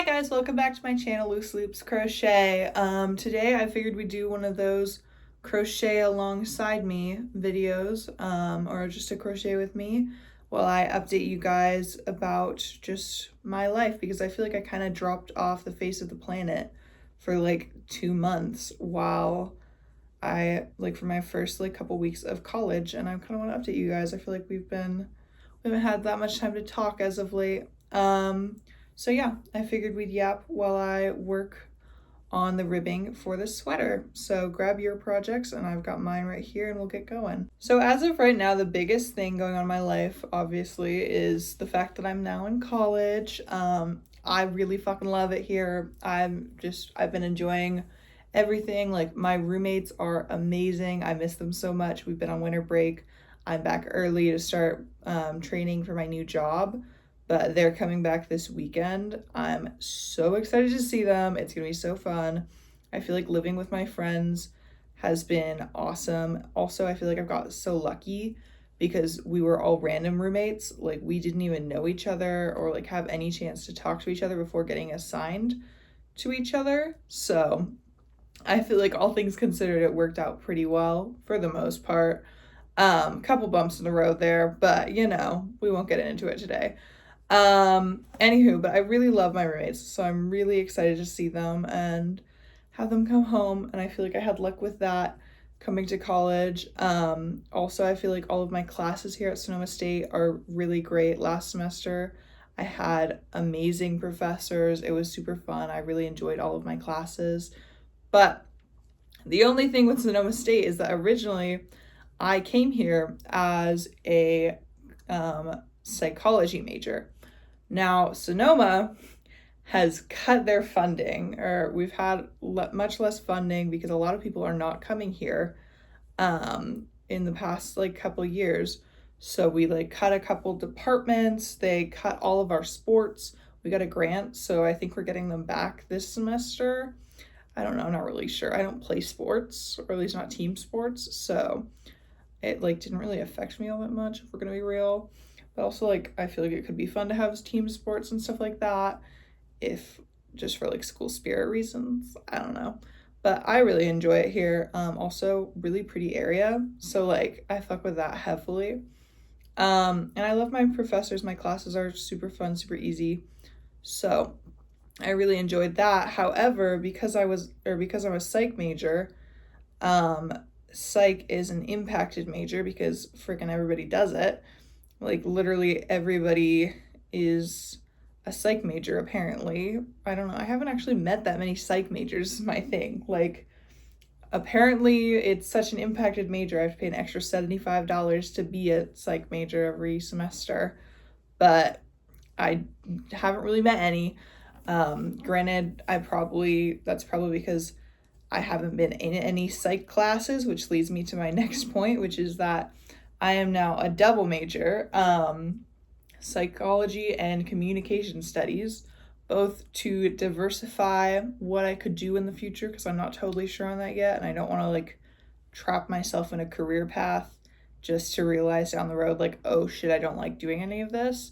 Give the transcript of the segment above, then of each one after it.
guys, welcome back to my channel, Loose Loops Crochet. Today I figured we'd do one of those crochet alongside me videos, or just a crochet with me while I update you guys about just my life, because I feel like I kind of dropped off the face of the planet for like 2 months while for my first couple weeks of college, and I kind of want to update you guys. I feel like we haven't had that much time to talk as of late. So yeah, I figured we'd yap while I work on the ribbing for the sweater. So grab your projects, and I've got mine right here, and we'll get going. So as of right now, the biggest thing going on in my life, obviously, is the fact that I'm now in college. I really fucking love it here. I've been enjoying everything. Like, my roommates are amazing. I miss them so much. We've been on winter break. I'm back early to start training for my new job, but they're coming back this weekend. I'm so excited to see them. It's gonna be so fun. I feel like living with my friends has been awesome. Also, I feel like I've got so lucky because we were all random roommates. Like, we didn't even know each other or like have any chance to talk to each other before getting assigned to each other. So I feel like, all things considered, it worked out pretty well for the most part. Couple bumps in the road there, but we won't get into it today. Anywho, but I really love my roommates, so I'm really excited to see them and have them come home, and I feel like I had luck with that coming to college. Also, I feel like all of my classes here at Sonoma State are really great. Last semester, I had amazing professors. It was super fun. I really enjoyed all of my classes, but the only thing with Sonoma State is that originally I came here as a psychology major. Now, Sonoma has cut their funding, or we've had much less funding because a lot of people are not coming here in the past couple years. So we cut a couple departments. They cut all of our sports. We got a grant, so I think we're getting them back this semester. I don't know, I'm not really sure. I don't play sports, or at least not team sports, so it didn't really affect me all that much, if we're gonna be real. But also, I feel like it could be fun to have team sports and stuff like that, if just for school spirit reasons. I don't know, but I really enjoy it here. Also, really pretty area, so I fuck with that heavily. And I love my professors. My classes are super fun, super easy, so I really enjoyed that. However, because I'm a psych major, psych is an impacted major because freaking everybody does it. Literally everybody is a psych major, apparently. I don't know. I haven't actually met that many psych majors, is my thing. Apparently it's such an impacted major. I have to pay an extra $75 to be a psych major every semester, but I haven't really met any. Granted, that's probably because I haven't been in any psych classes, which leads me to my next point, which is that I am now a double major, psychology and communication studies, both to diversify what I could do in the future, because I'm not totally sure on that yet, and I don't want to trap myself in a career path just to realize down the road oh shit, I don't like doing any of this.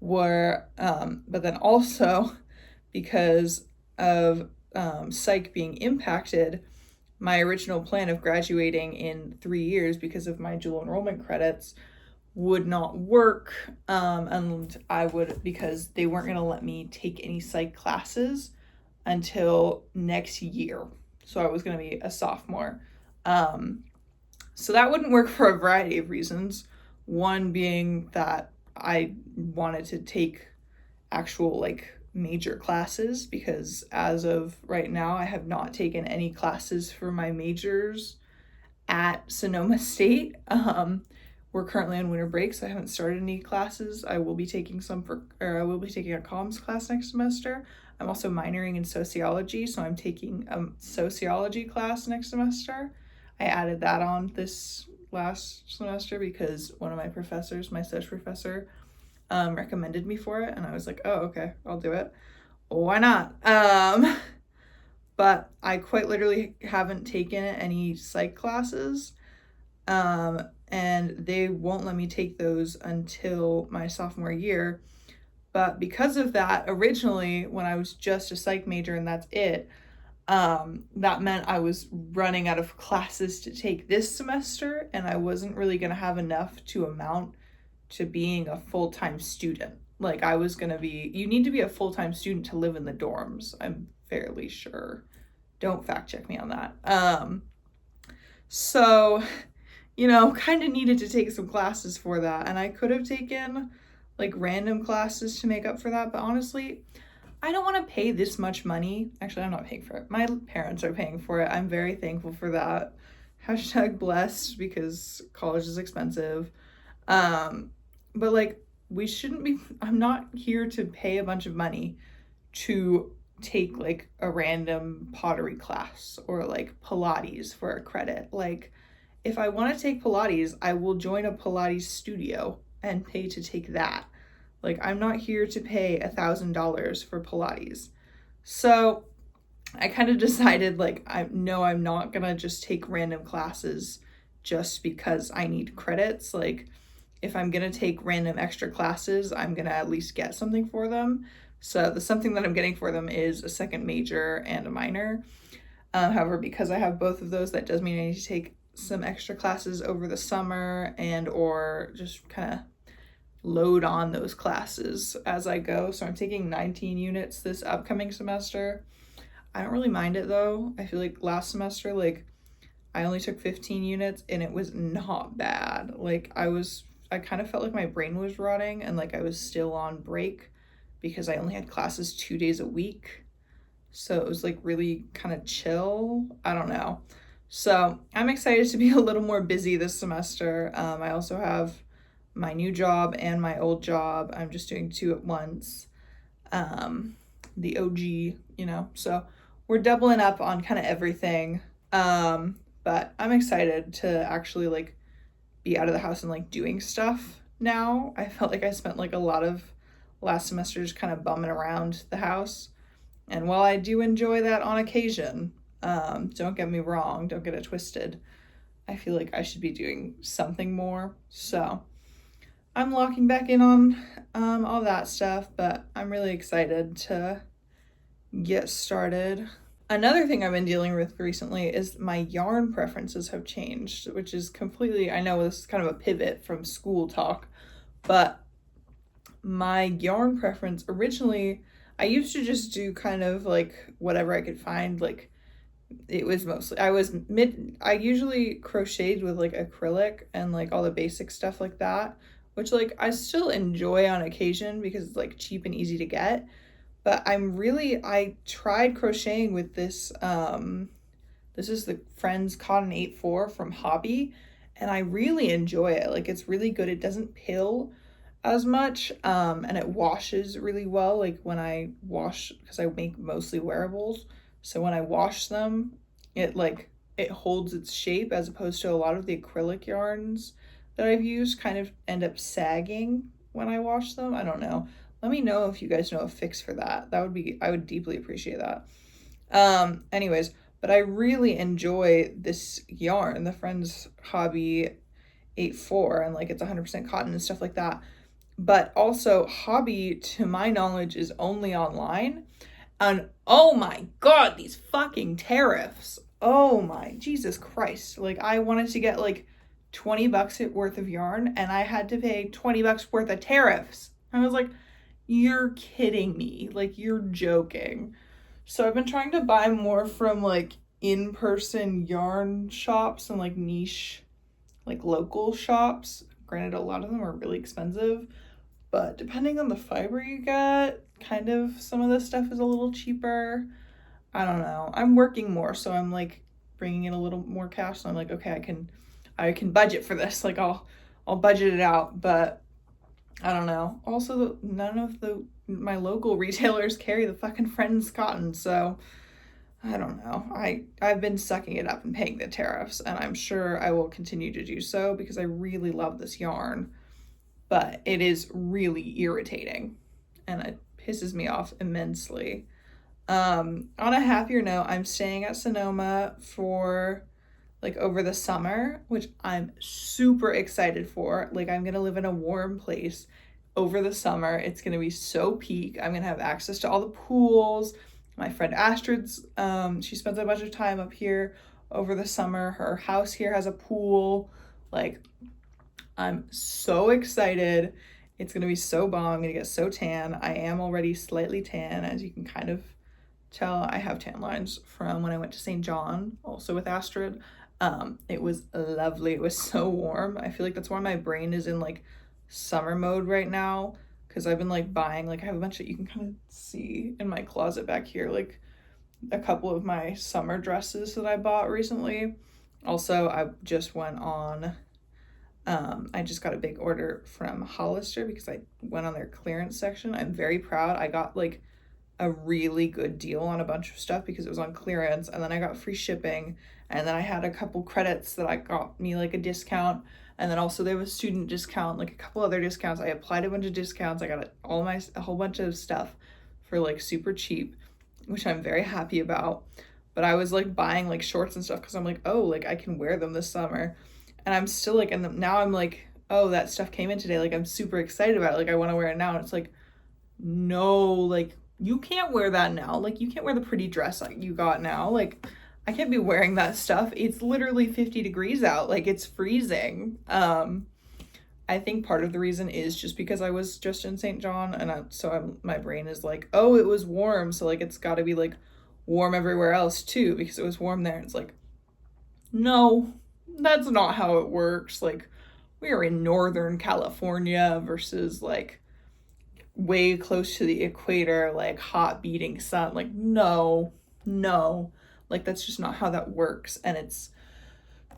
But then also, because of psych being impacted, my original plan of graduating in 3 years because of my dual enrollment credits would not work, and because they weren't going to let me take any psych classes until next year. So I was going to be a sophomore. So that wouldn't work for a variety of reasons. One being that I wanted to take actual major classes, because as of right now I have not taken any classes for my majors at Sonoma State. We're currently on winter break, so I haven't started any classes. I will be taking I will be taking a comms class next semester. I'm also minoring in sociology, so I'm taking a sociology class next semester. I added that on this last semester because one of my professors, my social professor, recommended me for it, and I was like, oh, okay, I'll do it. Why not? But I quite literally haven't taken any psych classes, and they won't let me take those until my sophomore year. But because of that, originally when I was just a psych major and that's it, that meant I was running out of classes to take this semester, and I wasn't really going to have enough to amount to being a full-time student. Like I was going to be, you need to be a full-time student to live in the dorms, I'm fairly sure. Don't fact check me on that. So, kind of needed to take some classes for that, and I could have taken like random classes to make up for that, but honestly, I don't want to pay this much money. Actually, I'm not paying for it. My parents are paying for it. I'm very thankful for that. Hashtag blessed, because college is expensive. But like, we shouldn't be, I'm not here to pay a bunch of money to take like a random pottery class or like Pilates for a credit. Like, if I want to take Pilates, I will join a Pilates studio and pay to take that. Like, I'm not here to pay $1,000 for Pilates. So I kind of decided, like, I'm not gonna just take random classes just because I need credits. Like, if I'm gonna take random extra classes, I'm gonna at least get something for them. So the something that I'm getting for them is a second major and a minor. However, because I have both of those, that does mean I need to take some extra classes over the summer and or just kind of load on those classes as I go. So I'm taking 19 units this upcoming semester. I don't really mind it though. I feel like last semester, like I only took 15 units and it was not bad. Like I kind of felt like my brain was rotting and like I was still on break because I only had classes 2 days a week. So it was like really kind of chill. I don't know. So I'm excited to be a little more busy this semester. I also have my new job and my old job. I'm just doing 2 at once. The OG, so we're doubling up on kind of everything. But I'm excited to actually like be out of the house and like doing stuff now. I felt like I spent like a lot of last semester just kind of bumming around the house. And while I do enjoy that on occasion, don't get me wrong, don't get it twisted, I feel like I should be doing something more. So I'm locking back in on all that stuff, but I'm really excited to get started. Another thing I've been dealing with recently is my yarn preferences have changed, which is completely, I know this is kind of a pivot from school talk, but my yarn preference originally, I used to just do kind of like whatever I could find. Like it was mostly, I usually crocheted with like acrylic and like all the basic stuff like that, which like I still enjoy on occasion because it's like cheap and easy to get. But I tried crocheting with this, this is the Friends Cotton 8-4 from Hobby, and I really enjoy it. Like it's really good. It doesn't pill as much, and it washes really well. Like when I wash, because I make mostly wearables, so when I wash them, it holds its shape, as opposed to a lot of the acrylic yarns that I've used kind of end up sagging when I wash them. I don't know. Let me know if you guys know a fix for that. I would deeply appreciate that. Anyways, but I really enjoy this yarn, the Friends Hobby 8-4, and like it's 100% cotton and stuff like that. But also Hobby, to my knowledge, is only online. And oh my God, these fucking tariffs. Oh my Jesus Christ. Like I wanted to get like $20 worth of yarn and I had to pay $20 worth of tariffs. I was like, you're kidding me. Like you're joking. So I've been trying to buy more from like in-person yarn shops and like niche, like local shops. Granted, a lot of them are really expensive, but depending on the fiber you get, kind of some of this stuff is a little cheaper. I don't know. I'm working more, so I'm like bringing in a little more cash. So I'm like, okay, I can budget for this. Like I'll budget it out, but I don't know. Also, none of my local retailers carry the fucking Friends cotton, so I don't know. I've been sucking it up and paying the tariffs, and I'm sure I will continue to do so because I really love this yarn, but it is really irritating and it pisses me off immensely. On a happier note, I'm staying at Sonoma for like over the summer, which I'm super excited for. Like I'm gonna live in a warm place over the summer. It's gonna be so peak. I'm gonna have access to all the pools. My friend Astrid's, she spends a bunch of time up here over the summer. Her house here has a pool. Like, I'm so excited. It's gonna be so bomb. I'm gonna get so tan. I am already slightly tan, as you can kind of tell. I have tan lines from when I went to St. John, also with Astrid. It was lovely. It was so warm. I feel like that's why my brain is in like summer mode right now, because I've been like buying, like I have a bunch of, you can kind of see in my closet back here, like a couple of my summer dresses that I bought recently. Also, I just went on, I just got a big order from Hollister because I went on their clearance section. I'm very proud. I got like a really good deal on a bunch of stuff because it was on clearance, and then I got free shipping, and then I had a couple credits that I got me like a discount, and then also they have a student discount, like a couple other discounts. I applied a bunch of discounts. I got a whole bunch of stuff for like super cheap, which I'm very happy about. But I was like buying like shorts and stuff because I'm like, oh, like I can wear them this summer, and I'm still like, and now I'm like, oh, that stuff came in today, like I'm super excited about it, like I want to wear it now, and it's like, no, like you can't wear that now. Like you can't wear the pretty dress like you got now. Like I can't be wearing that stuff. It's literally 50 degrees out. Like it's freezing. I think part of the reason is just because I was just in St. John, and my brain is like, oh, it was warm, so like it's got to be like warm everywhere else too because it was warm there. It's like, no, that's not how it works. Like we are in Northern California versus like way close to the equator, like hot beating sun. Like no, like that's just not how that works, and it's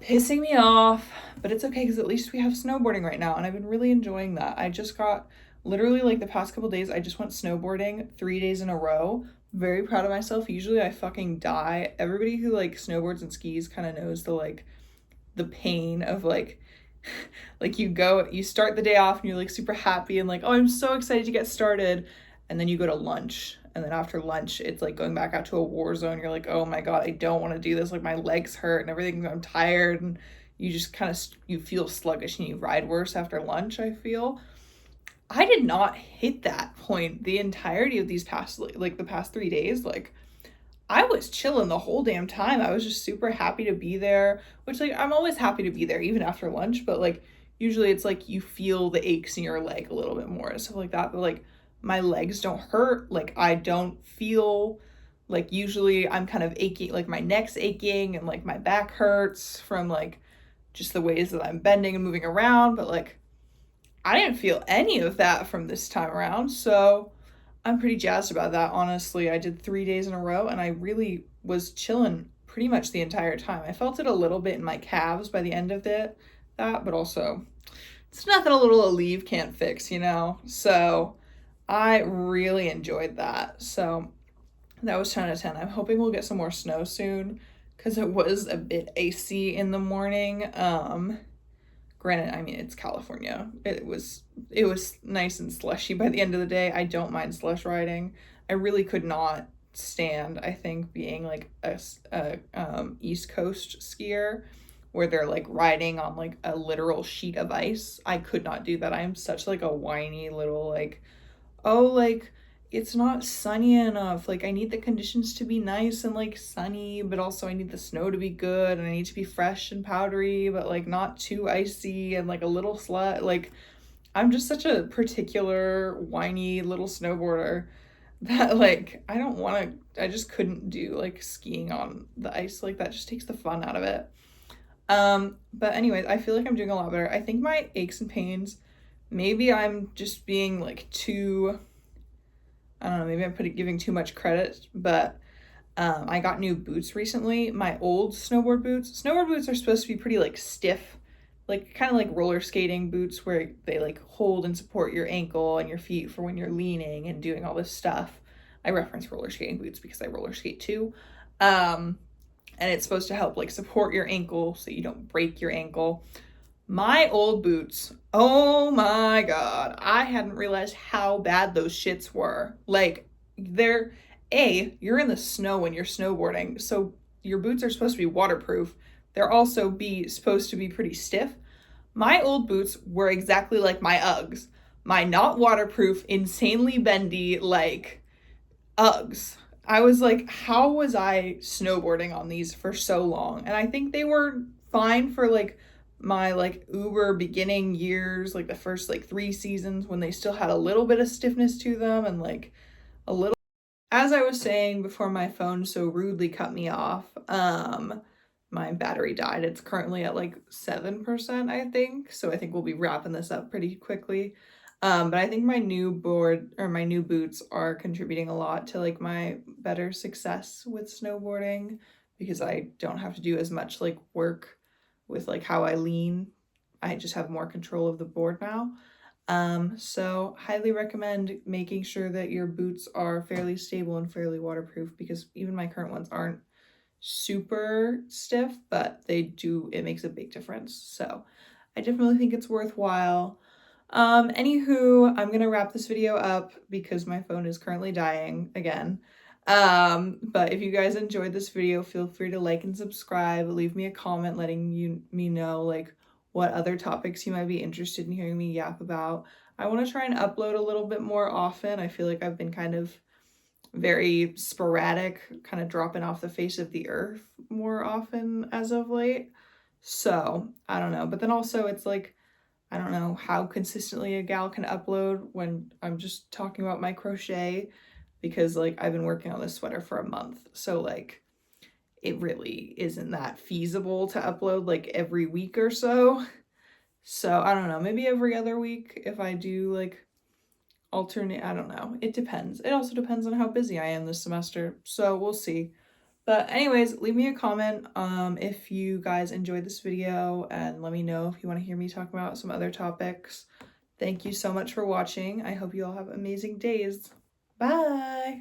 pissing me off, but it's okay because at least we have snowboarding right now, and I've been really enjoying that. I just got literally like the past couple days, I just went snowboarding 3 days in a row. Very proud of myself. Usually I fucking die. Everybody who like snowboards and skis kind of knows the pain of like you start the day off and you're like super happy and like, oh, I'm so excited to get started, and then you go to lunch, and then after lunch it's like going back out to a war zone. You're like, oh my god, I don't want to do this, like my legs hurt and everything, I'm tired, and you just kind of you feel sluggish and you ride worse after lunch. I did not hit that point the entirety of these past like the past 3 days. Like I was chilling the whole damn time. I was just super happy to be there, which like I'm always happy to be there even after lunch, but like usually it's like you feel the aches in your leg a little bit more and stuff like that, but like my legs don't hurt. Like I don't feel like, usually I'm kind of aching, like my neck's aching and like my back hurts from like just the ways that I'm bending and moving around, but like I didn't feel any of that from this time around, so I'm pretty jazzed about that, honestly. I did 3 days in a row, and I really was chilling pretty much the entire time. I felt it a little bit in my calves by the end of but also it's nothing a little Aleve can't fix, you know? So I really enjoyed that. So that was 10 out of 10. I'm hoping we'll get some more snow soon because it was a bit icy in the morning. Granted, I mean, it's California. It was nice and slushy by the end of the day. I don't mind slush riding. I really could not stand, I think, being like a East Coast skier where they're like riding on like a literal sheet of ice. I could not do that. I am such like a whiny little like, oh, like it's not sunny enough. Like I need the conditions to be nice and like sunny, but also I need the snow to be good, and I need to be fresh and powdery, but like not too icy and like a little slut. Like I'm just such a particular whiny little snowboarder that like I just couldn't do like skiing on the ice. Like that just takes the fun out of it. But anyways, I feel like I'm doing a lot better. I think my aches and pains, maybe I'm just being like too, I don't know, maybe I'm giving too much credit, but I got new boots recently. My old snowboard boots are supposed to be pretty like stiff, like kind of like roller skating boots where they like hold and support your ankle and your feet for when you're leaning and doing all this stuff. I reference roller skating boots because I roller skate too. And it's supposed to help like support your ankle so you don't break your ankle. My old boots, oh my god, I hadn't realized how bad those shits were. Like, you're in the snow when you're snowboarding, so your boots are supposed to be waterproof. They're also supposed to be pretty stiff. My old boots were exactly like my Uggs. my not waterproof, insanely bendy, like, Uggs. I was like, how was I snowboarding on these for so long? And I think they were fine for like my like uber beginning years, like the first like 3 seasons when they still had a little bit of stiffness to them and like a little. As I was saying before my phone so rudely cut me off, my battery died. It's currently at like 7%, I think. So I think we'll be wrapping this up pretty quickly. But I think my new board or my new boots are contributing a lot to like my better success with snowboarding because I don't have to do as much like work with like how I lean. I just have more control of the board now. So highly recommend making sure that your boots are fairly stable and fairly waterproof because even my current ones aren't super stiff, but it makes a big difference. So I definitely think it's worthwhile. Anywho, I'm gonna wrap this video up because my phone is currently dying again. But if you guys enjoyed this video, feel free to like and subscribe. Leave me a comment letting me know like what other topics you might be interested in hearing me yap about. I want to try and upload a little bit more often. I feel like I've been kind of very sporadic, kind of dropping off the face of the earth more often as of late. So, I don't know. But then also it's like I don't know how consistently a gal can upload when I'm just talking about my crochet because like I've been working on this sweater for a month. So like it really isn't that feasible to upload like every week or so. So I don't know, maybe every other week if I do like alternate, I don't know. It depends. It also depends on how busy I am this semester. So we'll see. But anyways, leave me a comment if you guys enjoyed this video and let me know if you want to hear me talk about some other topics. Thank you so much for watching. I hope you all have amazing days. Bye!